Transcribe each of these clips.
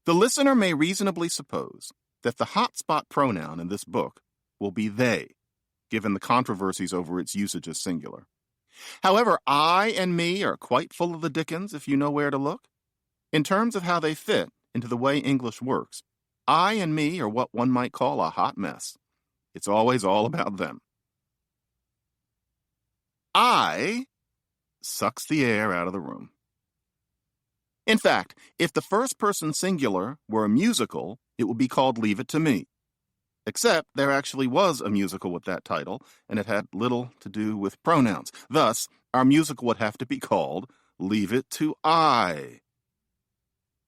The listener may reasonably suppose that the hotspot pronoun in this book will be they, given the controversies over its usage as singular. However, I and me are quite full of the dickens if you know where to look. In terms of how they fit into the way English works, I and me are what one might call a hot mess. It's always all about them. I sucks the air out of the room. In fact, if the first person singular were a musical, it would be called Leave It to Me. Except there actually was a musical with that title, and it had little to do with pronouns. Thus, our musical would have to be called Leave It to I.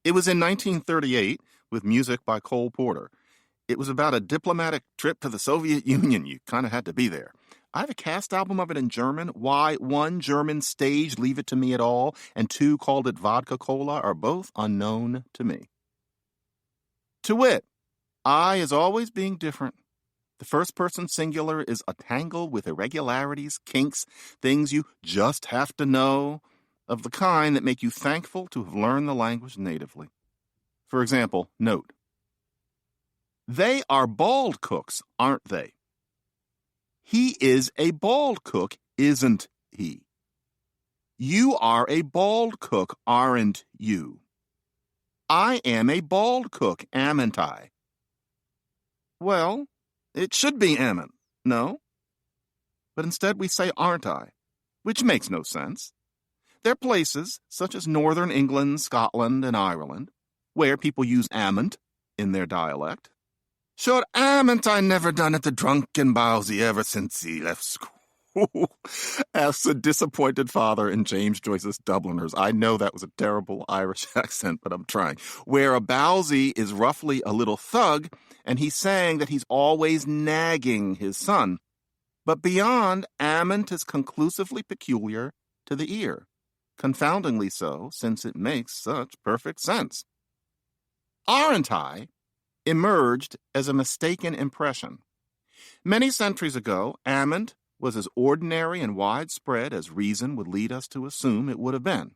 It was in 1938 with music by Cole Porter. It was about a diplomatic trip to the Soviet Union. You kind of had to be there. I have a cast album of it in German. Why one German staged Leave It to Me at all, and two called it Vodka Cola are both unknown to me. To wit, I is always being different. The first person singular is a tangle with irregularities, kinks, things you just have to know, of the kind that make you thankful to have learned the language natively. For example, note, they are bald cooks, aren't they? He is a bald cook, isn't he? You are a bald cook, aren't you? I am a bald cook, amn't I? Well, it should be amn't, no? But instead we say aren't I, which makes no sense. There are places, such as northern England, Scotland, and Ireland, where people use amn't in their dialect. Sure, amn't I never done it the drunken bowsy ever since he left school? Asks a disappointed father in James Joyce's Dubliners. I know that was a terrible Irish accent, but I'm trying. Where a bowsy is roughly a little thug, and he's saying that he's always nagging his son. But beyond, amn't is conclusively peculiar to the ear. Confoundingly so, since it makes such perfect sense. Aren't I emerged as a mistaken impression. Many centuries ago, amn't was as ordinary and widespread as reason would lead us to assume it would have been.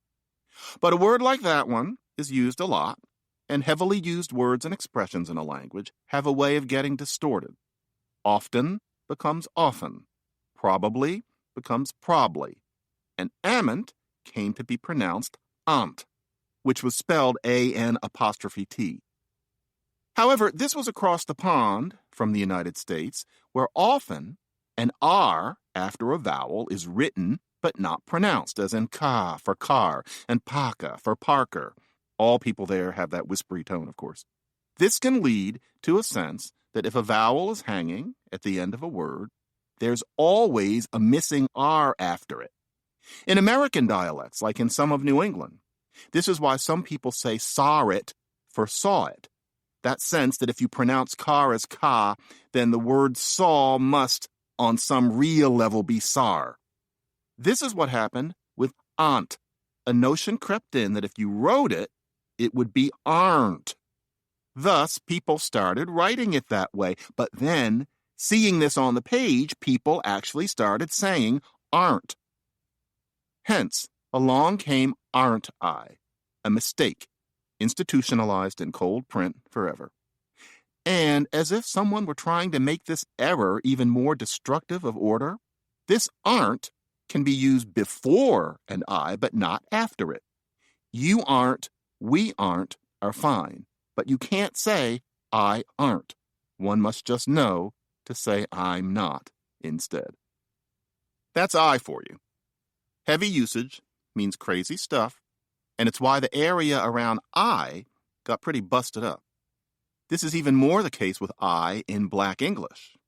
But a word like that one is used a lot, and heavily used words and expressions in a language have a way of getting distorted. Often becomes often. Probably becomes probably. And amn't came to be pronounced aunt, which was spelled A-N''T. However, this was across the pond from the United States, where often an R after a vowel is written but not pronounced, as in ka for car and paka for Parker. All people there have that whispery tone, of course. This can lead to a sense that if a vowel is hanging at the end of a word, there's always a missing R after it. In American dialects, like in some of New England, this is why some people say saw it for saw it. That sense that if you pronounce car as ka, then the word saw must, on some real level, be sar. This is what happened with aunt. A notion crept in that if you wrote it, it would be aren't. Thus, people started writing it that way. But then, seeing this on the page, people actually started saying aren't. Hence, along came aren't I, a mistake, institutionalized in cold print forever. And as if someone were trying to make this error even more destructive of order, this aren't can be used before an I, but not after it. You aren't, we aren't are fine, but you can't say I aren't. One must just know to say I'm not instead. That's I for you. Heavy usage means crazy stuff, and it's why the area around I got pretty busted up. This is even more the case with I in Black English.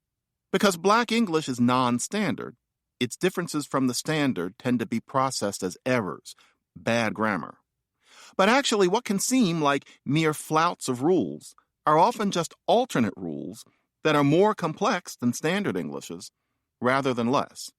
Because Black English is non-standard, its differences from the standard tend to be processed as errors, bad grammar. But actually, what can seem like mere flouts of rules are often just alternate rules that are more complex than standard Englishes, rather than less.